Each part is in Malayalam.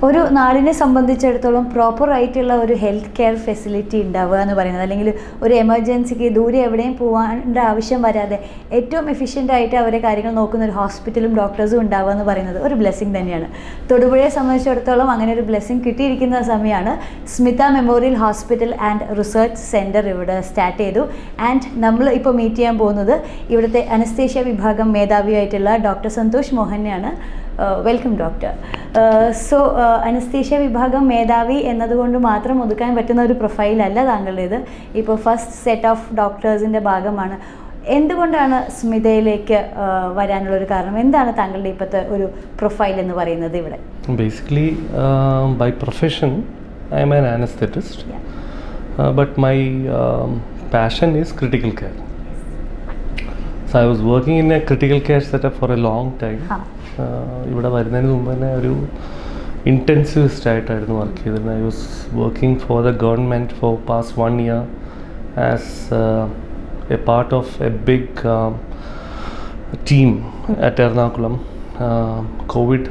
ഒരു നാടിനെ സംബന്ധിച്ചിടത്തോളം പ്രോപ്പറായിട്ടുള്ള ഒരു ഹെൽത്ത് കെയർ ഫെസിലിറ്റി ഉണ്ടാവുക എന്ന് പറയുന്നത്, അല്ലെങ്കിൽ ഒരു എമർജൻസിക്ക് ദൂരെ എവിടെയും പോകേണ്ട ആവശ്യം വരാതെ ഏറ്റവും എഫിഷ്യൻ്റായിട്ട് അവരെ കാര്യങ്ങൾ നോക്കുന്ന ഒരു ഹോസ്പിറ്റലും ഡോക്ടേഴ്സും ഉണ്ടാവുക എന്ന് പറയുന്നത് ഒരു ബ്ലെസ്സിങ് തന്നെയാണ്. തൊടുപുഴയെ സംബന്ധിച്ചിടത്തോളം അങ്ങനെ ഒരു ബ്ലെസ്സിങ് കിട്ടിയിരിക്കുന്ന സമയമാണ്. Smitha memorial hospital and research centre ഇവിടെ സ്റ്റാർട്ട് ചെയ്തു. ആൻഡ് നമ്മൾ ഇപ്പോൾ മീറ്റ് ചെയ്യാൻ പോകുന്നത് ഇവിടുത്തെ അനസ്തേഷ്യ വിഭാഗം മേധാവിയായിട്ടുള്ള ഡോക്ടർ സന്തോഷ് മോഹനെയാണ്. Welcome doctor. സോ അനസ്തേഷ്യ വിഭാഗം മേധാവി എന്നതുകൊണ്ട് മാത്രം ഒതുക്കാൻ പറ്റുന്ന ഒരു പ്രൊഫൈലല്ല താങ്കളുടേത്. ഇപ്പോൾ ഫസ്റ്റ് സെറ്റ് ഓഫ് ഡോക്ടേഴ്സിൻ്റെ ഭാഗമാണ്. എന്തുകൊണ്ടാണ് സ്മിതയിലേക്ക് വരാനുള്ളൊരു കാരണം? എന്താണ് താങ്കളുടെ ഇപ്പോഴത്തെ ഒരു പ്രൊഫൈൽ എന്ന് പറയുന്നത് ഇവിടെ? Basically by profession I am an anaesthetist, but my passion is critical care. So I was working in a critical care setup for a long time. ഇവിടെ വരുന്നതിന് മുമ്പ് തന്നെ ഒരു ഇൻറ്റൻസിവിസ്റ്റ് ആയിട്ടായിരുന്നു വർക്ക് ചെയ്തിരുന്നത്. I was working for the government for past 1 year as a part of a big team at Ernakulam. Covid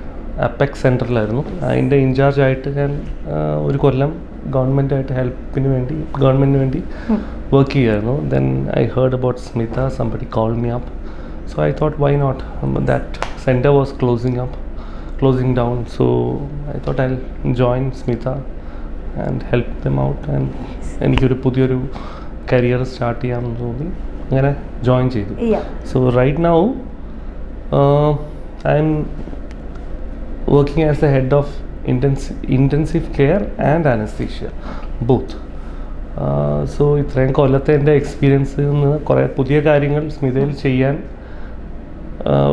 apex സെൻറ്ററിലായിരുന്നു. അതിൻ്റെ ഇൻചാർജായിട്ട് ഞാൻ ഒരു കൊല്ലം ഗവൺമെൻറ്റായിട്ട് ഗവൺമെൻറ്റിന് വേണ്ടി വർക്ക് ചെയ്യായിരുന്നു. Then I heard about Smitha, somebody called me up. So I thought, why not? That center was closing down. So I thought I'll join Smita and help them out. And എനിക്കൊരു പുതിയൊരു കരിയർ സ്റ്റാർട്ട് ചെയ്യാമെന്ന് തോന്നി അങ്ങനെ ജോയിൻ ചെയ്തു. So right now I'm working as the head of intensive care and anesthesia, both. So ഇത്രയും കൊല്ലത്തെ എൻ്റെ എക്സ്പീരിയൻസിൽ നിന്ന് കുറേ പുതിയ കാര്യങ്ങൾ സ്മിതയിൽ ചെയ്യാൻ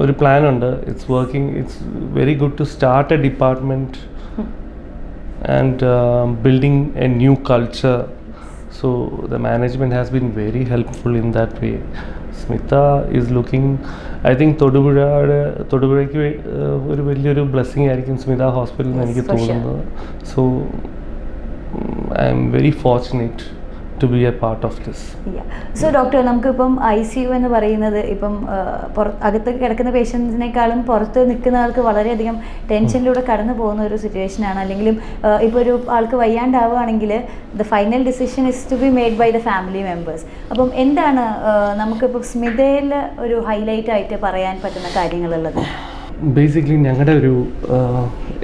ഒരു പ്ലാനുണ്ട്. It's very good to start a department and building a new culture. So the management has been very helpful in that way. Smitha is looking, I think തൊടുപുഴയ്ക്ക് ഒരു വലിയൊരു ബ്ലെസ്സിങ് ആയിരിക്കും സ്മിത ഹോസ്പിറ്റൽ എന്ന് എനിക്ക് തോന്നുന്നത്. So I am very fortunate to be a part of this. So doctor, നമുക്കിപ്പം ICU എന്ന് പറയുന്നത് ഇപ്പം അകത്ത് കിടക്കുന്ന പേഷ്യൻസിനേക്കാളും പുറത്ത് നിൽക്കുന്ന ആൾക്ക് വളരെയധികം ടെൻഷനിലൂടെ കടന്നു പോകുന്ന ഒരു സിറ്റുവേഷനാണ്. അല്ലെങ്കിലും ഇപ്പോൾ ഒരു ആൾക്ക് വയ്യാണ്ടാവുകയാണെങ്കിൽ the final decision is to be made by the family members. അപ്പം എന്താണ് നമുക്കിപ്പോൾ സ്മിതയിൽ ഒരു ഹൈലൈറ്റ് ആയിട്ട് പറയാൻ പറ്റുന്ന കാര്യങ്ങളുള്ളത്? ബേസിക്കലി ഞങ്ങളുടെ ഒരു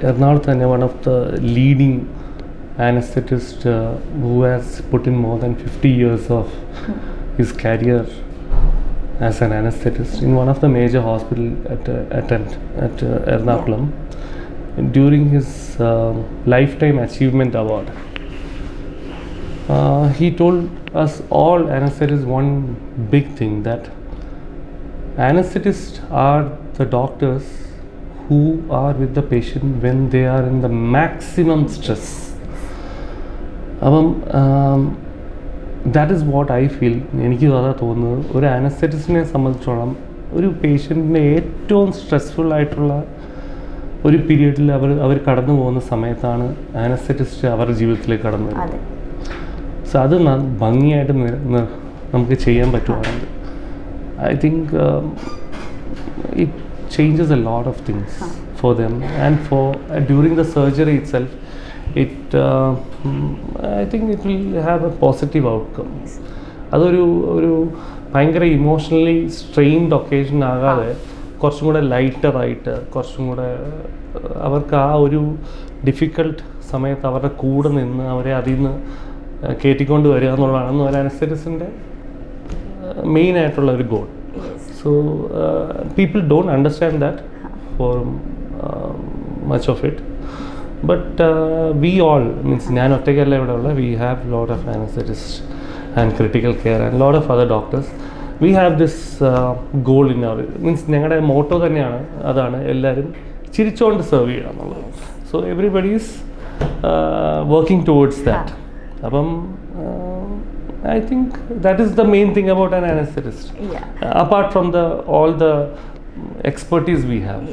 എറണാകുളത്ത് തന്നെ one of the leading anesthetist who has put in more than 50 years of his career as an anesthetist in one of the major hospital at Ernakulam. During his lifetime achievement award, he told us all anesthetists one big thing, that anesthetists are the doctors who are with the patient when they are in the maximum stress. അപ്പം that is what I feel. എനിക്ക് അതാ തോന്നുന്നത്. ഒരു അനസ്തെറ്റിസ്റ്റിനെ സംബന്ധിച്ചോളം ഒരു പേഷ്യൻറ്റിൻ്റെ ഏറ്റവും സ്ട്രെസ്ഫുൾ ആയിട്ടുള്ള ഒരു പീരീഡിൽ അവർ കടന്നു പോകുന്ന സമയത്താണ് അനസ്തെറ്റിസ്റ്റ് അവരുടെ ജീവിതത്തിലേക്ക് കടന്നു വരുന്നത്. സോ അത് ഭംഗിയായിട്ട് നമുക്ക് ചെയ്യാൻ പറ്റുവാണെങ്കിൽ I think it changes a lot of things for them and for during the surgery itself. I think it will have a positive outcome. അതൊരു ഭയങ്കര ഇമോഷണലി സ്ട്രെയിൻഡ് ഒക്കേഷൻ ആകാതെ കുറച്ചും കൂടെ ലൈറ്ററായിട്ട്, കുറച്ചും കൂടെ അവർക്ക് ആ ഒരു ഡിഫിക്കൽട്ട് സമയത്ത് അവരുടെ കൂടെ നിന്ന് അവരെ അതിൽ നിന്ന് കയറ്റിക്കൊണ്ട് വരിക എന്നുള്ളതാണ് ഒരു അനസ്തെറ്റിസ്റ്റിൻ്റെ മെയിൻ ആയിട്ടുള്ള ഒരു goal. So people don't understand that for much of it. But we all, means ഞാൻ ഒറ്റയ്ക്കല്ല ഇവിടെ ഉള്ള, we have lot of anesthetists and critical care and lot of other doctors. We have this goal in our, means ഞങ്ങളുടെ മോട്ടോ തന്നെയാണ് അതാണ്, എല്ലാവരും ചിരിച്ചുകൊണ്ട് സെർവ് ചെയ്യുക എന്നുള്ളത്. So everybody is working towards that. അപ്പം I think that is the main thing about an anesthetist, apart from all the expertise we have.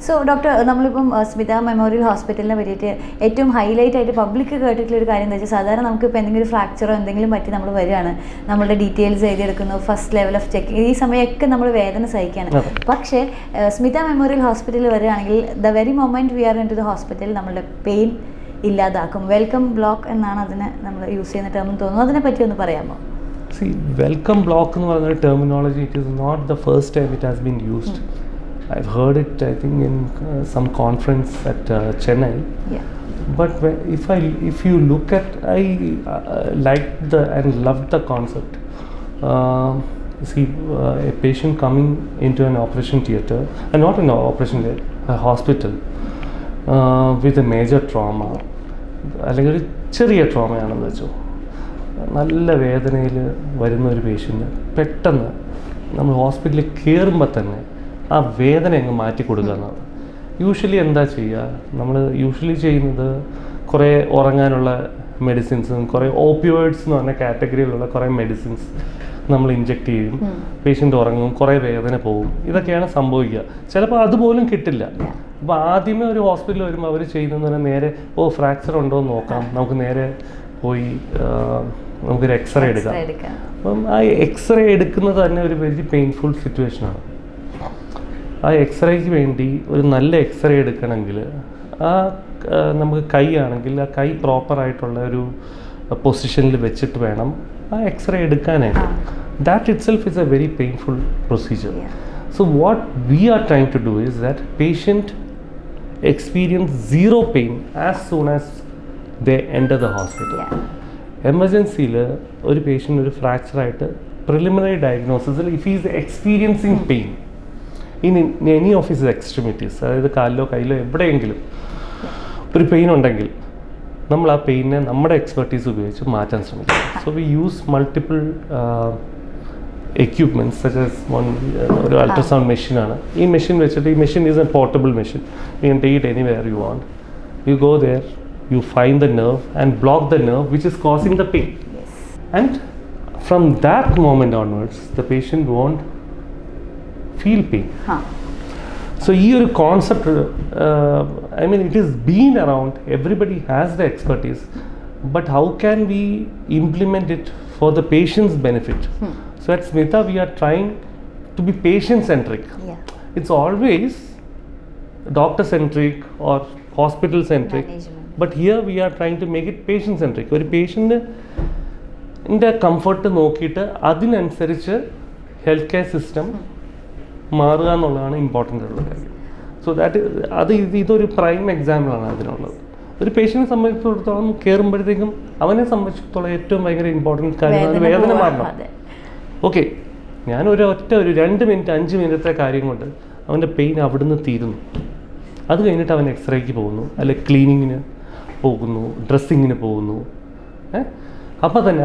So doctor, നമ്മളിപ്പം സ്മിത മെമ്മോറിയൽ ഹോസ്പിറ്റലിനെ പറ്റിയിട്ട് ഏറ്റവും ഹൈലൈറ്റ് ആയിട്ട് പബ്ലിക് കേട്ടിട്ടുള്ള ഒരു കാര്യം എന്താ വെച്ചാൽ, സാധാരണ നമുക്കിപ്പോൾ എന്തെങ്കിലും ഒരു ഫ്രാക്ചറോ എന്തെങ്കിലും പറ്റി നമ്മൾ വരികയാണ്, നമ്മളുടെ ഡീറ്റെയിൽസ് എഴുതിയെടുക്കുന്നു, ഫസ്റ്റ് ലെവൽ ഓഫ് ചെക്കിങ്, ഈ സമയമൊക്കെ നമ്മൾ വേദന സഹിക്കുകയാണ്. പക്ഷേ സ്മിത മെമ്മോറിയൽ ഹോസ്പിറ്റലിൽ വരികയാണെങ്കിൽ the very moment we are in to the hospital നമ്മളുടെ പെയിൻ ഇല്ലാതാക്കും. വെൽക്കം ബ്ലോക്ക് എന്നാണ് അതിനെ നമ്മൾ യൂസ് ചെയ്യുന്ന ടേം എന്ന് തോന്നുന്നു. അതിനെ പറ്റി ഒന്ന് പറയാമോ? See, welcome block എന്ന് പറയുന്ന terminology, it is not the first time it has been used. I've heard it, I think, in some conference at Chennai. Yeah. But if you look at, I liked and loved the concept. A patient coming into an operation theatre, and not an operation theatre, a hospital, with a major trauma, അല്ലെങ്കിൽ ഒരു ചെറിയ ട്രോമയാണെന്ന് വെച്ചോ, നല്ല വേദനയിൽ വരുന്ന ഒരു പേഷ്യൻ്റ് പെട്ടെന്ന് നമ്മൾ ഹോസ്പിറ്റലിൽ കയറുമ്പോൾ തന്നെ ആ വേദന അങ്ങ് മാറ്റി കൊടുക്കുക എന്നാണ്. യൂഷ്വലി എന്താ ചെയ്യുക, നമ്മൾ യൂഷ്വലി ചെയ്യുന്നത് കുറേ ഉറങ്ങാനുള്ള മെഡിസിൻസും കുറേ ഓപ്പിയോയിഡ്സ് എന്ന് പറഞ്ഞ കാറ്റഗറിയിലുള്ള കുറേ മെഡിസിൻസ് നമ്മൾ ഇഞ്ചെക്ട് ചെയ്യും, പേഷ്യൻ്റ് ഉറങ്ങും, കുറേ വേദന പോകും. ഇതൊക്കെയാണ് സംഭവിക്കുക. ചിലപ്പോൾ അതുപോലും കിട്ടില്ല. അപ്പോൾ ആദ്യമേ ഒരു ഹോസ്പിറ്റലിൽ വരുമ്പോൾ അവർ ചെയ്യുന്നതെന്ന് പറഞ്ഞാൽ നേരെ ഫ്രാക്ചർ ഉണ്ടോ എന്ന് നോക്കാം, നമുക്ക് നേരെ പോയി നമുക്കൊരു എക്സ്റേ എടുക്കാം. അപ്പം ആ എക്സ്റേ എടുക്കുന്നത് തന്നെ ഒരു വെരി പെയിൻഫുൾ സിറ്റുവേഷനാണ്. ആ എക്സ്റേക്ക് വേണ്ടി ഒരു നല്ല എക്സ്റേ എടുക്കണമെങ്കിൽ നമുക്ക് കൈ ആണെങ്കിൽ ആ കൈ പ്രോപ്പറായിട്ടുള്ള ഒരു പൊസിഷനിൽ വെച്ചിട്ട് വേണം ആ എക്സ്റേ എടുക്കാനായിട്ട്. That itself is a very painful procedure. So what we are trying to do is that patient experience zero pain as soon as they enter the hospital. എമർജൻസിയിൽ ഒരു പേഷ്യൻ്റ് ഒരു ഫ്രാക്ചറായിട്ട് പ്രിലിമിനറി ഡയഗ്നോസിസിൽ if is experiencing pain in any of his extremities, അതായത് കാലിലോ കയ്യിലോ എവിടെയെങ്കിലും ഒരു പെയിൻ ഉണ്ടെങ്കിൽ നമ്മൾ ആ പെയിനെ നമ്മുടെ എക്സ്പെർട്ടീസ് ഉപയോഗിച്ച് മാറ്റാൻ ശ്രമിക്കും. So we use multiple equipments such as ഒരു അൾട്രാസൗണ്ട് മെഷീനാണ്. ഈ മെഷീൻ വെച്ചിട്ട്, ഈ machine is a portable machine, you can take it anywhere you want. You go there, you find the nerve and block the nerve which is causing the pain. Yes. And from that moment onwards the patient won't feel pain. So your concept, I mean, it is been around, everybody has the expertise, but how can we implement it for the patient's benefit? So at Smita we are trying to be patient centric. It's always doctor centric or hospital centric, but here we are trying to make it patient centric. ഒരു പേഷ്യൻറ്റിൻ്റെ കംഫർട്ട് നോക്കിയിട്ട് അതിനനുസരിച്ച് ഹെൽത്ത് കെയർ സിസ്റ്റം മാറുക എന്നുള്ളതാണ് ഇമ്പോർട്ടൻ്റ് ആയിട്ടുള്ള കാര്യം. സോ ഇതൊരു പ്രൈം എക്സാമ്പിളാണ് അതിനുള്ളത്. ഒരു പേഷ്യൻറ്റിനെ സംബന്ധിച്ചിടത്തോളം കയറുമ്പോഴത്തേക്കും അവനെ സംബന്ധിച്ചിടത്തോളം ഏറ്റവും ഭയങ്കര ഇമ്പോർട്ടൻറ്റ് കാര്യമാണ് വേദന മാറണം. ഓക്കെ, ഞാൻ ഒരു 2 മിനിറ്റ് 5 മിനിറ്റത്തെ കാര്യം കൊണ്ട് അവൻ്റെ പെയിൻ അവിടുന്ന് തീരുന്നു. അത് കഴിഞ്ഞിട്ട് അവൻ എക്സ്റേക്ക് പോകുന്നു, അല്ലെങ്കിൽ ക്ലീനിങ്ങിന് പോകുന്നു, ഡ്രസ്സിങ്ങിന് പോകുന്നു. അപ്പോൾ തന്നെ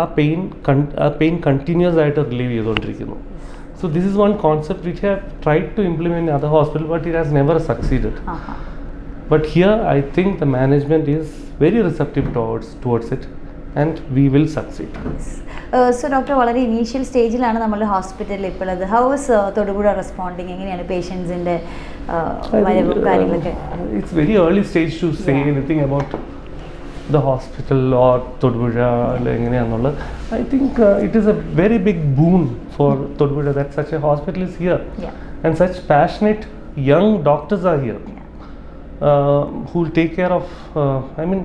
ആ പെയിൻ കണ്ടിന്യൂസ് ആയിട്ട് റിലീവ് ചെയ്തുകൊണ്ടിരിക്കുന്നു. So this is one concept which have tried to implement in other hospital, but it has never succeeded. But here I think the management is very receptive towards it and we will succeed. So doctor, വളരെ ഇനീഷ്യൽ സ്റ്റേജിലാണ് നമ്മുടെ ഹോസ്പിറ്റലിൽ ഇപ്പോൾ ഉള്ളത്. How is Thodupuzha responding? എങ്ങനെയാണ് പേഷ്യൻസിൻ്റെ വരവും കാര്യങ്ങളൊക്കെ? It's very early stage to say anything about the hospital or Thodupuzha എങ്ങനെയാണെന്നുള്ളത്. I think it is a very big boon for Thodupuzha that such a hospital is here and such passionate young doctors are here. Who will take care of, I mean,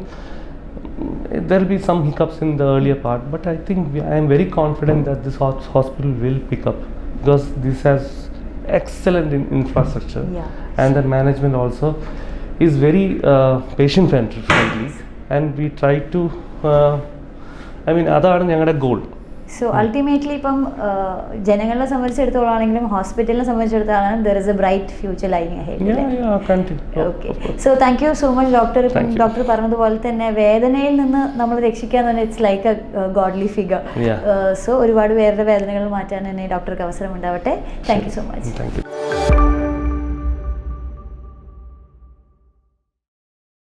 there will be some hiccups in the earlier part, but I think I am very confident that this hospital will pick up because this has excellent infrastructure and the management also is very patient friendly and we try to, I mean, അതാണ് ഞങ്ങളുടെ ഗോൾ. സോ അൾട്ടിമേറ്റ്ലി ഇപ്പം ജനങ്ങളെ സംബന്ധിച്ചിടത്തോളാണെങ്കിലും ഹോസ്പിറ്റലിനെ സംബന്ധിച്ചിടത്തോളം there is A bright future lying ahead. Okay, so thank you so much doctor. ഇപ്പം ഡോക്ടർ പറഞ്ഞതുപോലെ തന്നെ വേദനയിൽ നിന്ന് നമ്മൾ രക്ഷിക്കാൻ തന്നെ it's like A godly figure. So ഒരുപാട് പേരുടെ വേദനകൾ മാറ്റാൻ തന്നെ ഡോക്ടർക്ക് അവസരം ഉണ്ടാവട്ടെ. Thank you so much.